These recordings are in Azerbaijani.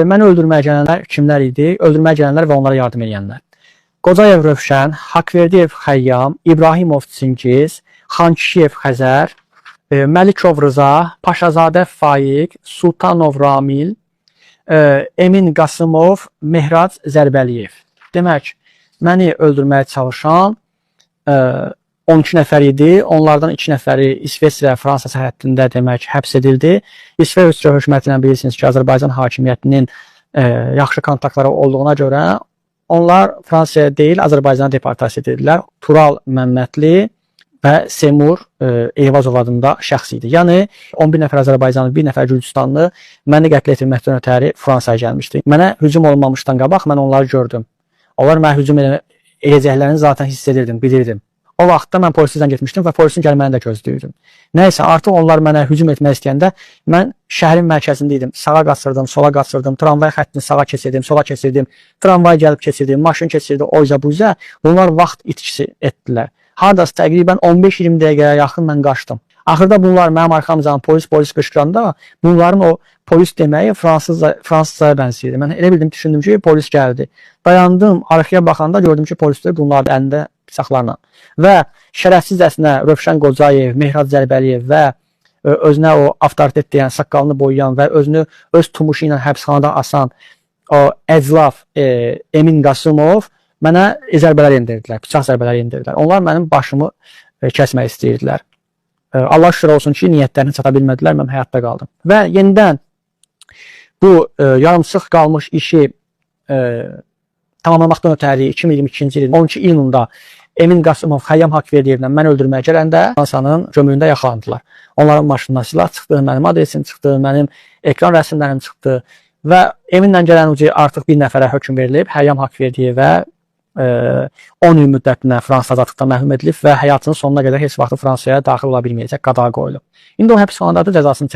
Məni öldürməyə gələnlər kimlər idi? Öldürməyə gələnlər və onlara yardım edənlər. Qocayev Rövşən, Haqverdiyev Xəyyam, İbrahimov Çingiz, Xankişiyev Xəzər, Məlikov Rıza, Paşazadə Faiq, Sultanov Ramil, Emin Qasımov, Mehrac Zərbəliyev. Demək, məni öldürməyə çalışan 12 nəfər idi. Onlardan 2 nəfəri İsveç və Fransa sərhədində demək həbs edildi. İsveç hökumətindən bilirsiniz ki, Azərbaycan hakimiyyətinin yaxşı kontaktları olduğuna görə onlar Fransaya deyil, Azərbaycana deportasiya edildilər. Tural Məmmədli və Semur Eyvazov adında şəxs idi. Yəni 11 nəfər Azərbaycanlı, 1 nəfər Gürcüstanlı məni qətl etməkdən ötəri Fransaya gəlmişdi. Mənə hücum olmamışdan qabaq mən onları gördüm. Onlar mənə hücum edəcəklərini zaten hiss edirdim, bilirdim. O vaxtda mən polisdən getmişdim və polisin gəlməyini də gözləyirdim. Nəysə, artıq onlar mənə hücum etmək istəyəndə mən şəhərin mərkəzində idim. Sağa qaçırdım, sola qaçırdım, tramvay xəttini sağa keçirdim, sola keçirdim, tramvay gəlib keçirdim, maşın keçirdi, oyza buyza. Bunlar vaxt itkisi etdilər. Hardasa təqribən 15-20 dəqiqəyə yaxın mən qaçdım. Axırda bunlar mənim arxamızdan polis qışqıranda bunların o polis deməyi fransızcaya bənzəyirdi. Mən elə bildim, düşündüm ki, polis gəldi. Dayandım, arxaya baxanda gördüm ki, polislər bunlar əlində bıçaqlarla. Və şərəfsizcəsinə Rövşən Qocayev, Mehrac Zərbəliyev və özünə o avtoritet deyən, saqqalını boyayan və özünü öz tumuşu ilə həbsxanada asan o əclaf Emin Qasımov mənə zərbələr endirdilər, bıçaq zərbələri endirdilər. Onlar mənim başımı kəsmək istəyirdilər. Allah şükür olsun ki, niyyətlərini çata bilmədilər, mən həyatda qaldım. Və yenidən bu yarımçıq qalmış işi tamamlamaqdan ötəri 2022-ci ilin 12 iyununda Emin Qasımov Xəyyam Haqverdiyevlə mən öldürməyə gələndə Fransanın gömrüyündə yaxalandılar. Onların maşından silah çıxdı, mənim adresim çıxdı, mənim ekran rəsmlərim çıxdı və Eminlə gələn ucu artıq bir nəfərə hökm verilib, Xəyyam Haqverdiyevə 10 il müddətinə Fransa azadlıqdan məhrum edilib və həyatının sonuna qədər heç vaxt Fransaya daxil ola bilməyəcək qadağa qoyulub. İndi o həbsxanadadır, cəzasını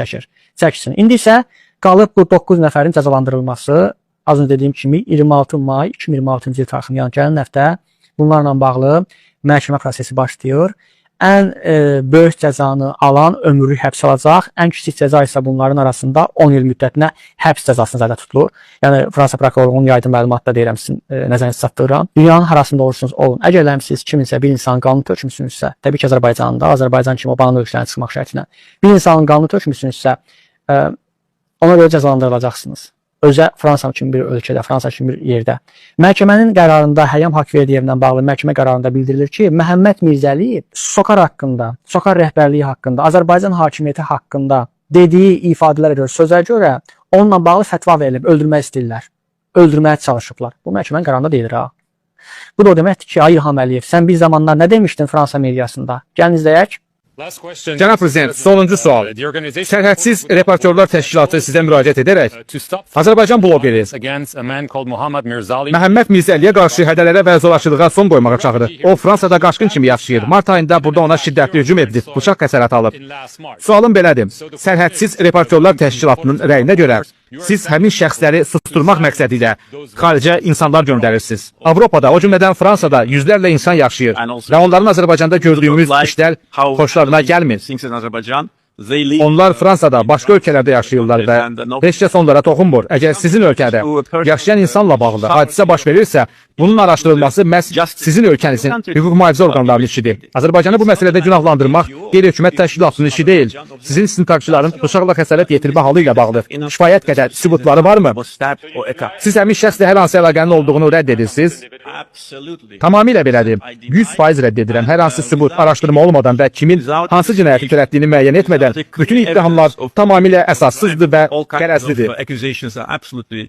çəksin. İndi isə qalıb bu 9 nəfərin cəzalandırılması, az öncə dediyim kimi 26 may 2026-cı il tarixində, yəni gələn həftə bunlarla bağlı məhkəmə prosesi başlayır. Ən böyük cəzanı alan ömürlük həbs alacaq. Ən kiçik cəza isə bunların arasında 10 il müddətinə həbs cəzası nəzərdə tutulur. Yəni Fransa prokurorluğunun yaydığı məlumatla deyirəm, sizin nəzərinizə çatdırıram. Dünyanın harasında olursunuz olun. Əgər siz kiminsə bir insanın qanunu tökmüsünüzsə, təbii ki, Azərbaycanda, Azərbaycan kimi o banan ölkələrinə çıxmaq şərtilə bir insanın qanunu tökmüsünüzsə, ona görə cəzalandırılacaqsınız. Özə Fransa kimi bir ölkədə, Fransa kimi bir yerdə. Məhkəmənin qərarında Xəyyam Haqverdiyevlə bağlı məhkəmə qərarında bildirilir ki, Məhəmməd Mirzəliyev SOCAR haqqında, SOCAR rəhbərliyi haqqında, Azərbaycan hakimiyyəti haqqında dediyi ifadələrə görə, sözlərə görə onunla bağlı fətva verilib, öldürmək istəyirlər, öldürməyə çalışıblar. Bu məhkəmənin qərarında deyilir ha. Bu da o deməkdir ki, ay İlham Əliyev, sən bir zamanlar nə demişdin Fransa mediasında? Gəlin izləyək. Cənab Prezident, sonuncu sual. Sərhədsiz Reportyorlar Təşkilatı sizə müraciət edərək Azərbaycan bloqeri Məhəmməd Mirzəliyə qarşı hədələrə və zorakılığa son qoymağa çağırır. O, Fransada qaçqın kimi yaşayır. Mart ayında burada ona şiddətli hücum edilib, bıçaq xəsarəti alıb. Sualım belədir. Sərhədsiz Reportyorlar Təşkilatının rəyinə görə siz həmin şəxsləri susturmaq məqsədi ilə xaricə insanlar göndərirsiniz. Avropada, o cümlədən Fransada yüzlərlə insan yaşayır və onların Azərbaycanda gördüyümüz işlər xoşlarına gəlmir. Onlar Fransada, başqa ölkələrdə yaşayırlar və heç kəs onlara toxunmur. Əgər sizin ölkədə yaşayan insanla bağlı hadisə baş verirsə, bunun araşdırılması məhz sizin ölkənizin hüquq mühafizə orqanlarının işidir. Azərbaycanı bu məsələdə günahlandırmaq qeyri-hökumət təşkilatının işi deyil. Sizin istintaqçıların bıçaqla xəsarət yetirmə halı ilə bağlı kifayət qədər sübutları varmı? Siz həmin şəxslə hər hansı əlaqənin olduğunu rədd edirsiniz? Tamamilə belədir. 100% rədd edirəm. Hər hansı sübut, araşdırma olmadan və kimin hansı cinayəti törətdiyini müəyyən etmədən bütün ittihamlar tamamilə əsassızdır və qərəzlidir.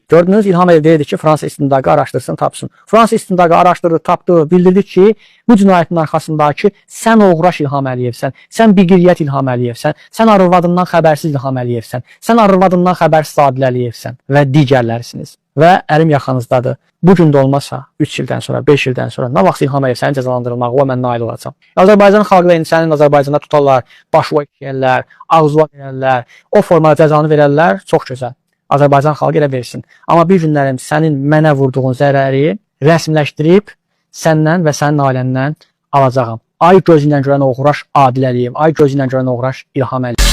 Gördünüz, İlham Əliyev deyirdi ki, Fransa istintaqı araşdırsın, tapsın. Fransa istintaqı araşdırdı, tapdı, bildirdi ki, bu cinayətin arxasındakı sən oğraş İlham Əliyevsən, sən biqiriyyət İlham Əliyevsən, sən arvadından xəbərsiz İlham Əliyevsən, sən arvadından xəbərsiz Adil Əliyevsən və digərlərsiniz. Və əlim yaxınızdadır. Bu gün də olmasa 3 ildən sonra, 5 ildən sonra nə vaxt İlham Əliyev sənin cəzalandırılmağı mən nail olacam. Azərbaycan xalqı sənin Azərbaycanda tutarlar, başva eləyərlər, ağzıva verərlər, o formada cəzanı verərlər, çox gözəl. Azərbaycan xalqı elə versin. Amma bir günlərim sənin mənə vurduğun zərəri rəsmiləşdirib səndən və sənin ailəndən alacağam. Ay gözü ilə görən oğraş Adil Əliyev, ay gözü ilə görən oğraş İlham Əliyev.